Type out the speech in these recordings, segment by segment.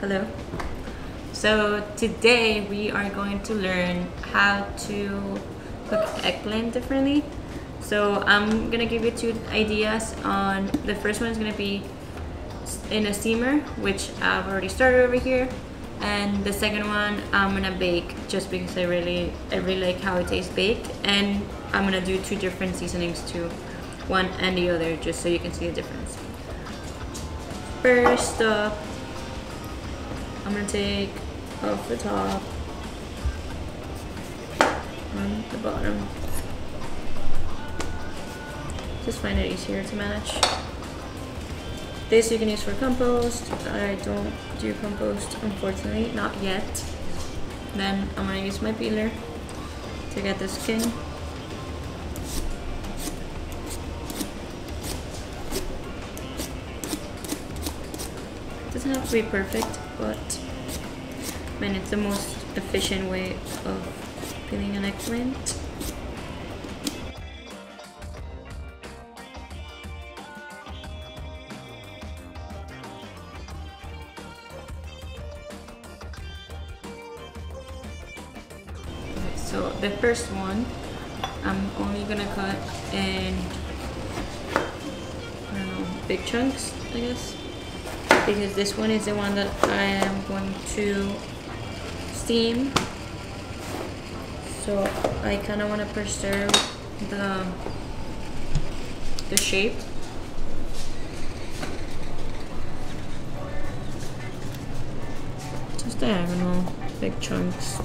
Hello. So today we are going to learn how to cook eggplant differently. So I'm gonna give you two ideas. On the first one is gonna be in a steamer, which I've already started over here, and the second one I'm gonna bake just because I really like how it tastes baked, and I'm gonna do two different seasonings to one and the other just so you can see the difference. First up, I'm gonna take off the top on the bottom. Just find it easier to manage. This you can use for compost. I don't do compost, unfortunately, not yet. Then I'm gonna use my peeler to get the skin. Doesn't have to be perfect, but I mean, it's the most efficient way of peeling an eggplant. So the first one, I'm only gonna cut in, I don't know, big chunks, I guess, because this one is the one that I am going to steam. So I kind of want to preserve the shape. Just diagonal, big chunks.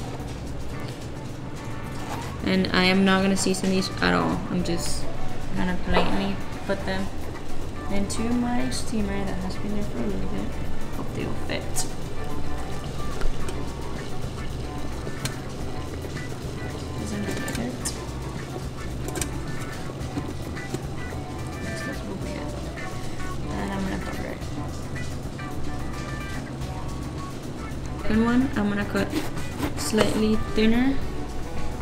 And I am not gonna season these at all. I'm just gonna blatantly put them into my steamer that has been there for a little bit. Hope they will fit. Doesn't look like it. This will be it. And I'm gonna cover it. Second one, I'm gonna cut slightly thinner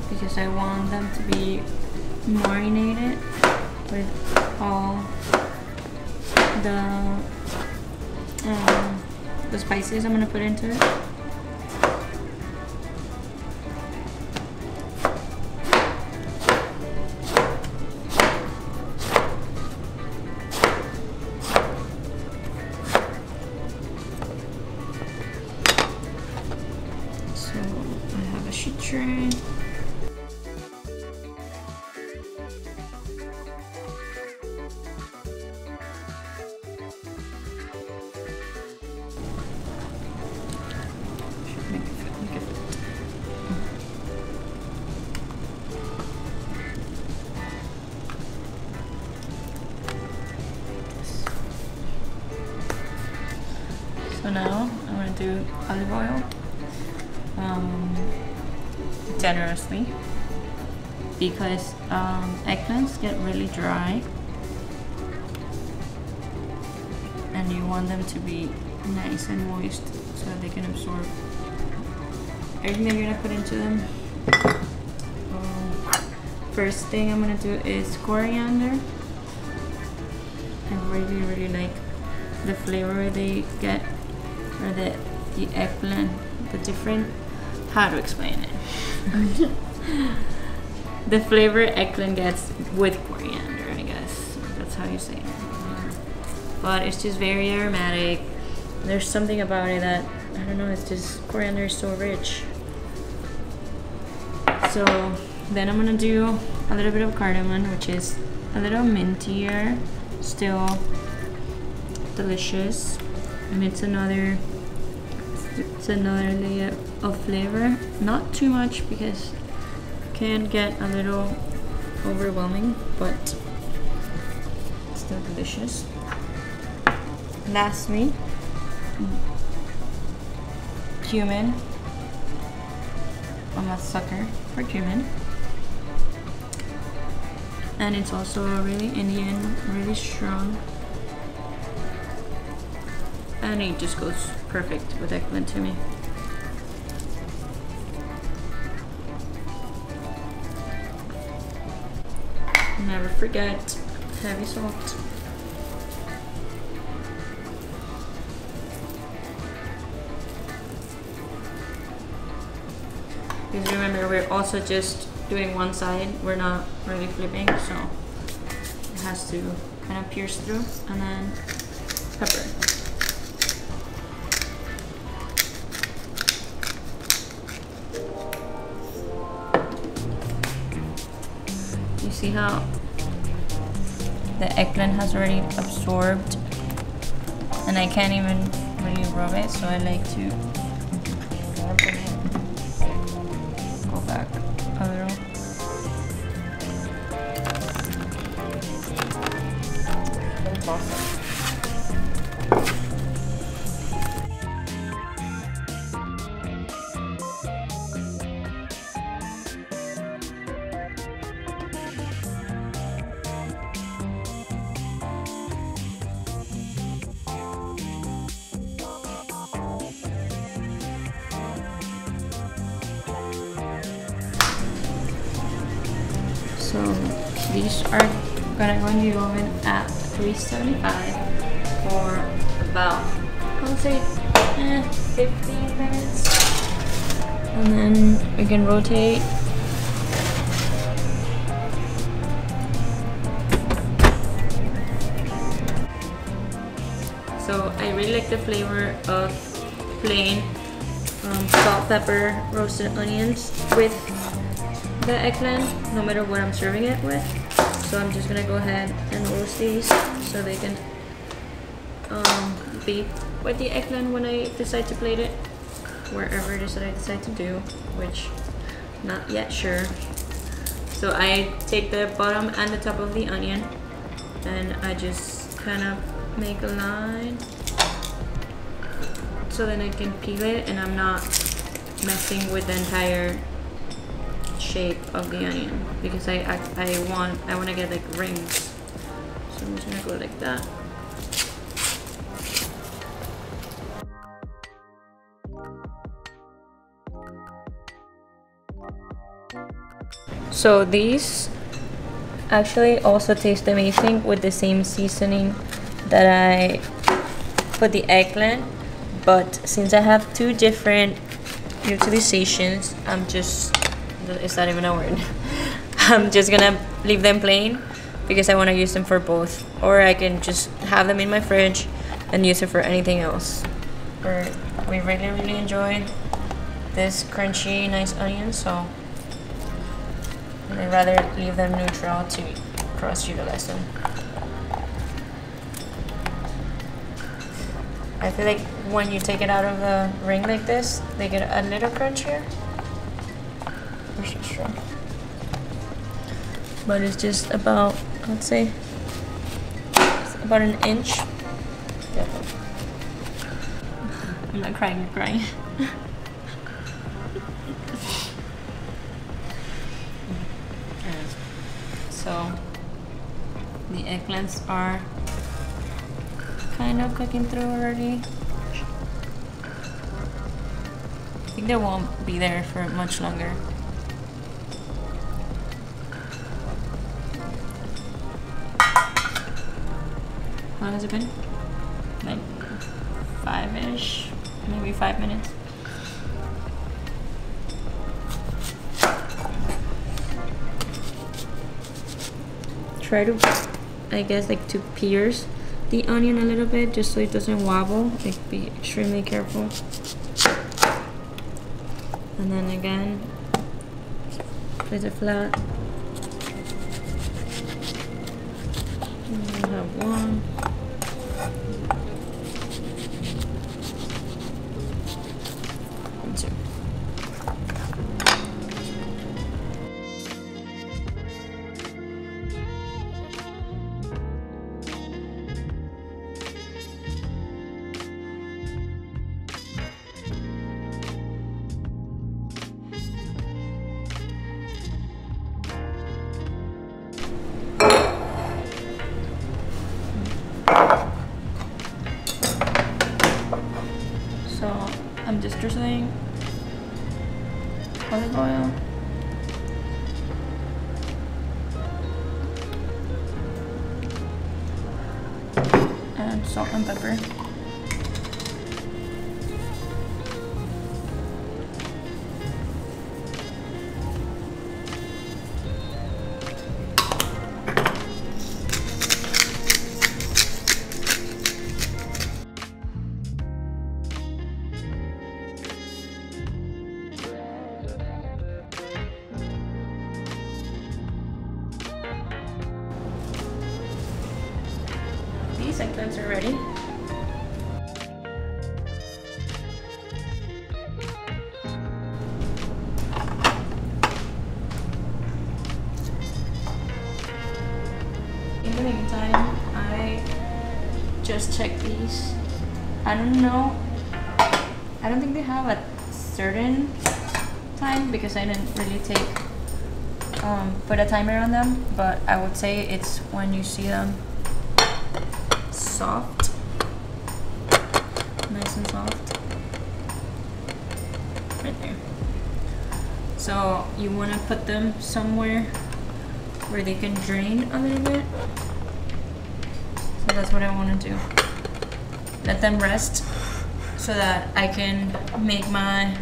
because I want them to be marinated with all the spices I'm gonna put into it. So I have a sheet tray. So now I'm going to do olive oil generously because eggplants get really dry and you want them to be nice and moist so that they can absorb everything that you're going to put into them. First thing I'm going to do is coriander. I really like the flavor they get, or the eggplant, the different, how to explain it. The flavor eggplant gets with coriander, I guess. That's how you say it. But it's just very aromatic. There's something about it that, I don't know, it's just, coriander is so rich. So then I'm gonna do a little bit of cardamom, which is a little mintier, still delicious, and it's another layer of flavor. Not too much because it can get a little overwhelming, but still delicious. Lastly, cumin. I'm a sucker for cumin, and it's also really Indian, really strong. And it just goes perfect with eggplant to me. Never forget heavy salt. Because remember, we're also just doing one side. We're not really flipping, so it has to kind of pierce through. And then pepper. You see how the eggplant has already absorbed, and I can't even really rub it, so I like to go back a little. So these are gonna go in the oven at 375 for about, I would say, 15 minutes. And then we can rotate. So I really like the flavor of plain salt, pepper, roasted onions with the eggplant, no matter what I'm serving it with. So I'm just gonna go ahead and roast these so they can be with the eggplant when I decide to plate it, wherever it is that I decide to do, which not yet sure. So I take the bottom and the top of the onion and I just kind of make a line so then I can peel it and I'm not messing with the entire shape of the onion, because I want to get like rings. So I'm just gonna go like that. So these actually also taste amazing with the same seasoning that I put the eggplant, but since I have two different utilizations, it's not even a word. I'm just gonna leave them plain because I want to use them for both, or I can just have them in my fridge and use it for anything else. We really enjoy this crunchy, nice onion, so I'd rather leave them neutral to cross-utilize them. I feel like when you take it out of the ring like this, they get a little crunchier. Which is true. But it's just about, I'd say, it's about an inch. Yeah. I'm not crying, you're crying. So the eggplants are kind of cooking through already. I think they won't be there for much longer. How long has it been? Like 5-ish, maybe 5 minutes. Try to, I guess, like to pierce the onion a little bit just so it doesn't wobble. Like, be extremely careful. And then again, place it flat. And then we have one. And two. So I'm just drizzling olive oil. And salt and pepper. eggplants are ready. In the meantime, I just checked these. I don't know. I don't think they have a certain time because I didn't really put a timer on them, but I would say it's when you see them soft, nice and soft, right there. So you want to put them somewhere where they can drain a little bit. So that's what I want to do. Let them rest so that I can make my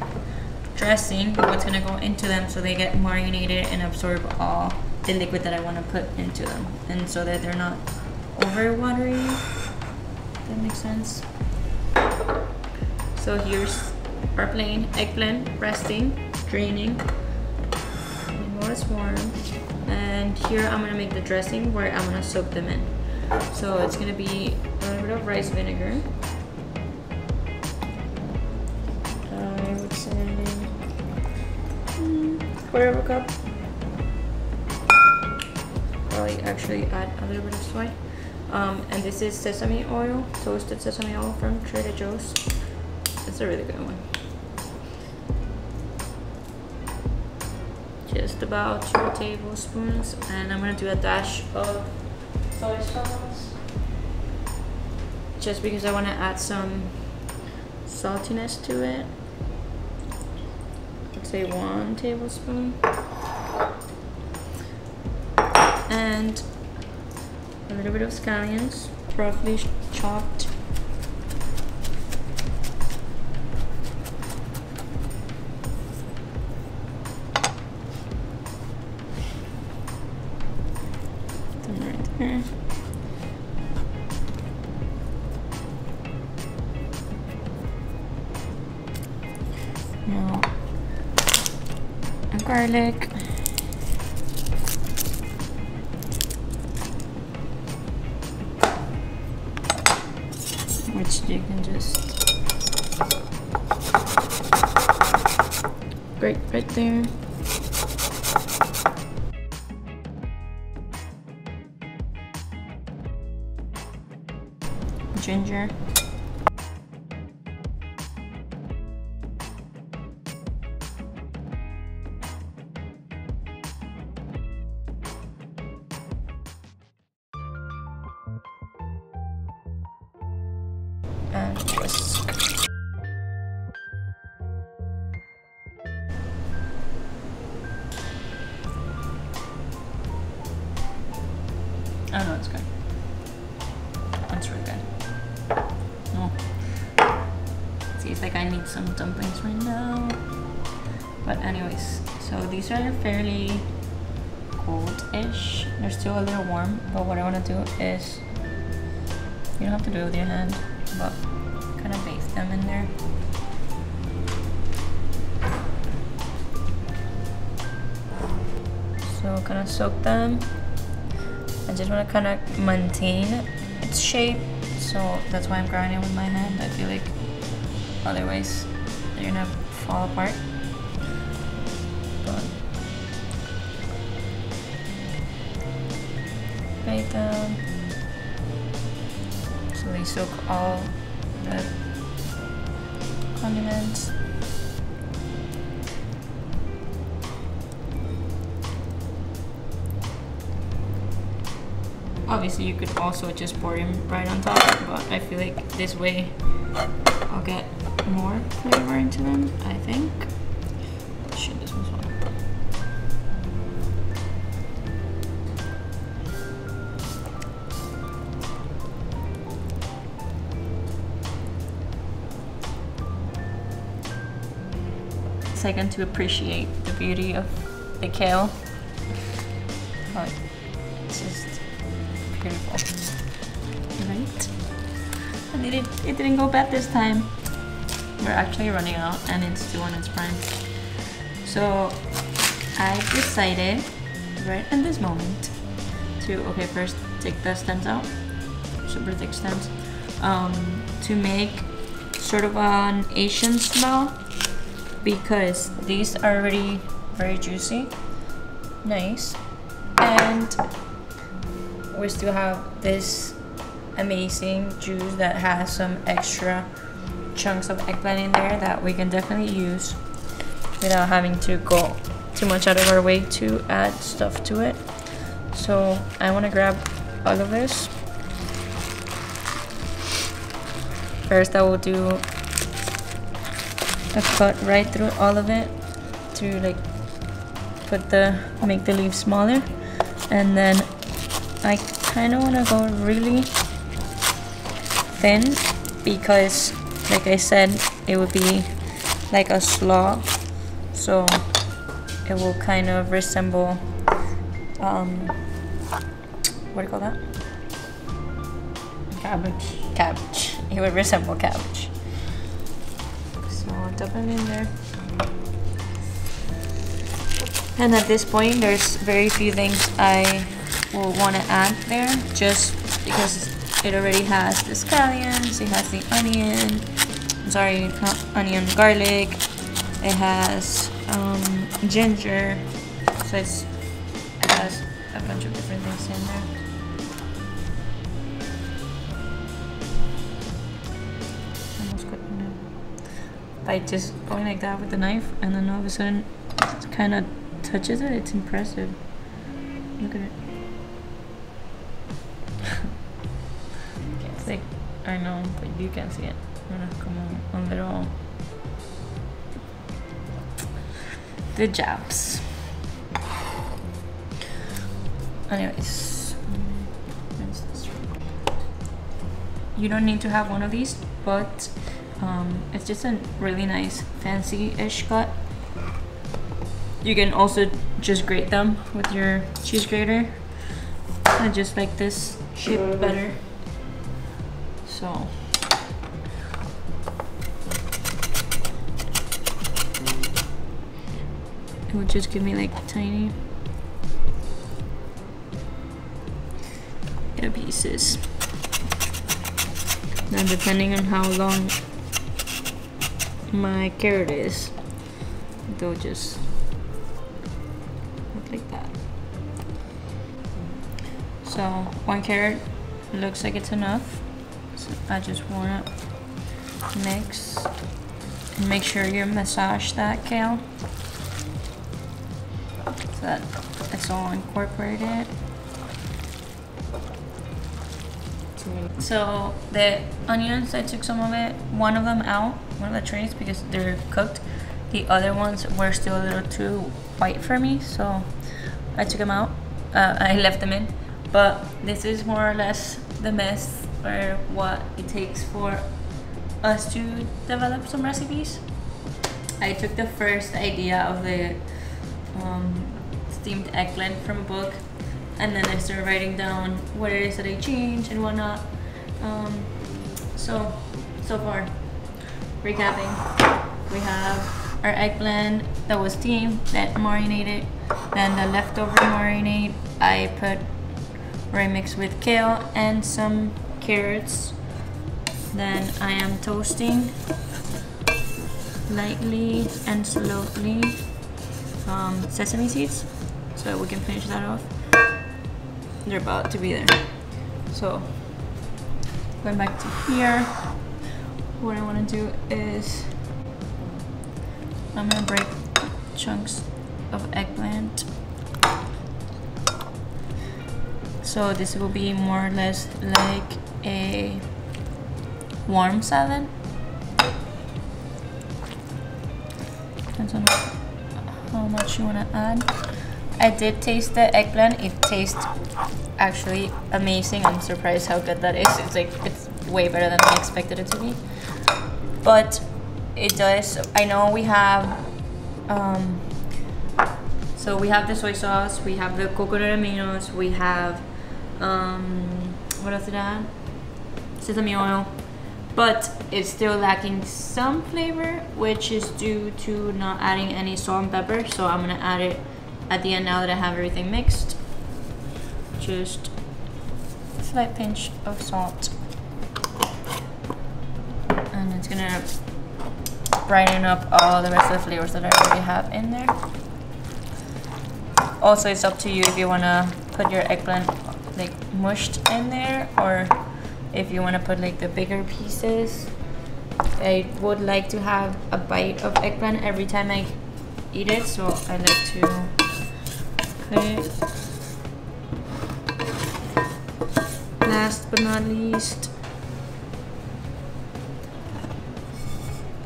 dressing, what's gonna go into them, so they get marinated and absorb all the liquid that I want to put into them, and so that they're not over watery. That makes sense. So here's our plain eggplant resting, draining, while it's warm. And here I'm gonna make the dressing where I'm gonna soak them in. So it's gonna be a little bit of rice vinegar. I would say quarter of a cup. Probably actually add a little bit of soy. And this is sesame oil, toasted sesame oil from Trader Joe's. It's a really good one. Just about 2 tablespoons, and I'm gonna do a dash of soy sauce, just because I want to add some saltiness to it. Let's say 1 tablespoon, and a little bit of scallions, roughly chopped. Right there. Now, garlic. Which you can just grate right there. Ginger. And whisk. Oh no, it's good. That's really good. No. See, it's like I need some dumplings right now. But anyways, so these are fairly cold-ish. They're still a little warm, but what I want to do is, you don't have to do it with your hand, but kind of bathe them in there. So kind of soak them. I just want to kind of maintain its shape, so that's why I'm grinding with my hand. I feel like otherwise they're gonna fall apart. But bathe them so they soak all the condiments. Obviously you could also just pour them right on top, but I feel like this way I'll get more flavor into them, I think. Shit, this one's on. Second, to appreciate the beauty of the kale. But it's just beautiful, right? And it didn't go bad this time. We're actually running out and it's still on its prime. So I decided right in this moment to, okay, first take the stems out super thick stems, to make sort of an Asian smell, because these are already very juicy, nice, and we still have this amazing juice that has some extra chunks of eggplant in there that we can definitely use without having to go too much out of our way to add stuff to it. So I want to grab all of this. First I will do a cut right through all of it to like make the leaves smaller, and then I kind of want to go really thin because, like I said, it would be like a slaw, so it will kind of resemble what do you call that? Cabbage. It would resemble cabbage. So I'll dump them in there. And at this point, there's very few things I will want to add there, just because it already has the scallions, it has the onion, not onion, garlic, it has ginger, so it has a bunch of different things in there. Almost cut it by just going like that with the knife, and then all of a sudden it kind of touches it. It's impressive. Look at it. It's like, I know, but you can't see it. I'm gonna come on a little. The jabs. Anyways, you don't need to have one of these, but it's just a really nice fancy-ish cut. You can also just grate them with your cheese grater. I just like this shape better. So it would just give me like tiny pieces. Then depending on how long my carrot is, they'll just look like that. So 1 carrot looks like it's enough. So I just want to mix and make sure you massage that kale so that it's all incorporated. So the onions, I took some of it, one of them out, one of the trays, because they're cooked. The other ones were still a little too white for me, so I took them out. I left them in, but this is more or less the mess or what it takes for us to develop some recipes. I took the first idea of the steamed eggplant from a book, and then I started writing down what it is that I changed and whatnot. So far, recapping, we have our eggplant that was steamed, that marinated, then the leftover marinade I mixed with kale and some carrots. Then I am toasting lightly and slowly sesame seeds, so we can finish that off. They're about to be there. So going back to here, what I want to do is I'm gonna break chunks of eggplant. So this will be more or less like a warm salad. Depends on how much you want to add. I did taste the eggplant. It tastes actually amazing. I'm surprised how good that is. It's way better than I expected it to be. But it does. I know we have so we have the soy sauce, we have the coconut aminos, we have what else did I add? Sesame oil. But it's still lacking some flavor, which is due to not adding any salt and pepper. So I'm gonna add it at the end now that I have everything mixed. Just slight pinch of salt. And it's gonna brighten up all the rest of the flavors that I already have in there. Also, it's up to you if you wanna put your eggplant like mushed in there, or if you wanna put like the bigger pieces. I would like to have a bite of eggplant every time I eat it, so I like to put it. Last but not least,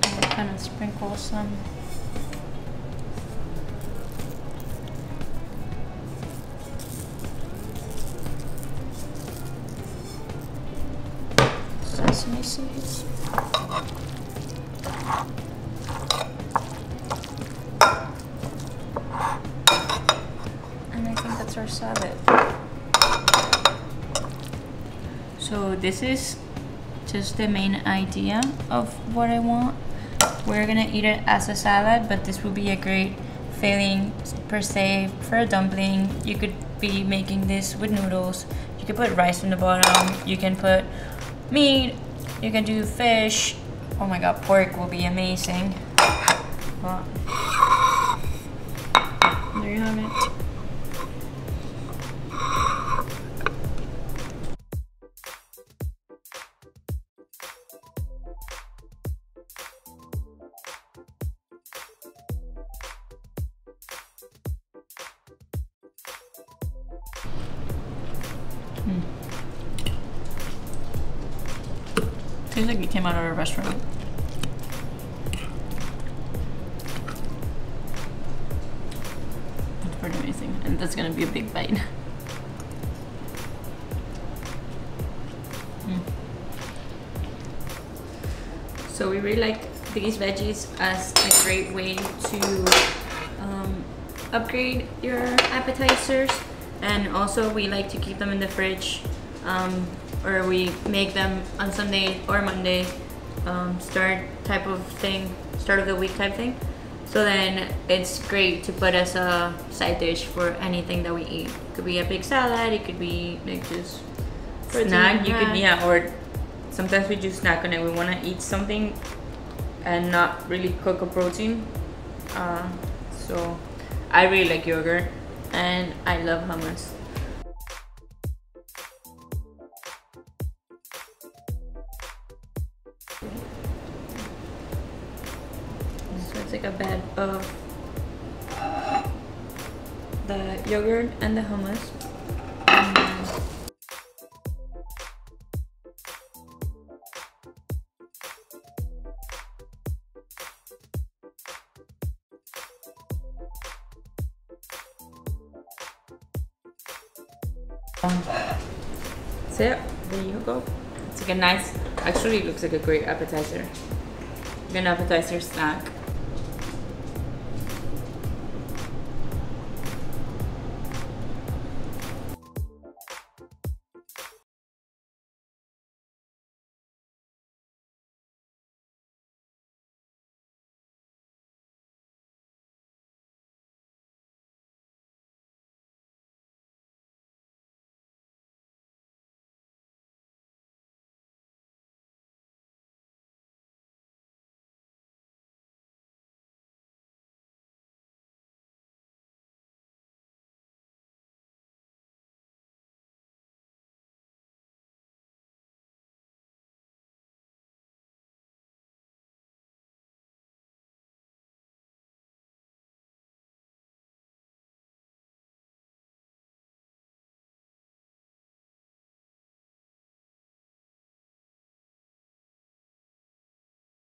I'll kind of sprinkle some sesame seeds. And I think that's our salad. So this is just the main idea of what I want. We're gonna eat it as a salad, but this would be a great filling per se for a dumpling. You could be making this with noodles. You could put rice on the bottom. You can put meat. You can do fish. Oh my god, pork will be amazing. Well, there you have it. Tastes like it came out of a restaurant. It's pretty amazing, and that's gonna be a big bite. So we really like these veggies as a great way to upgrade your appetizers, and also we like to keep them in the fridge, or we make them on Sunday or Monday, start of the week type thing. So then it's great to put as a side dish for anything that we eat. It could be a big salad, it could be like just snack. You could, yeah, or sometimes we just snack on it. We want to eat something and not really cook a protein. So I really like yogurt, and I love hummus. So it's like a bed of the yogurt and the hummus. So yeah, there you go. It's like a nice, actually it looks like a great appetizer. Like an appetizer snack.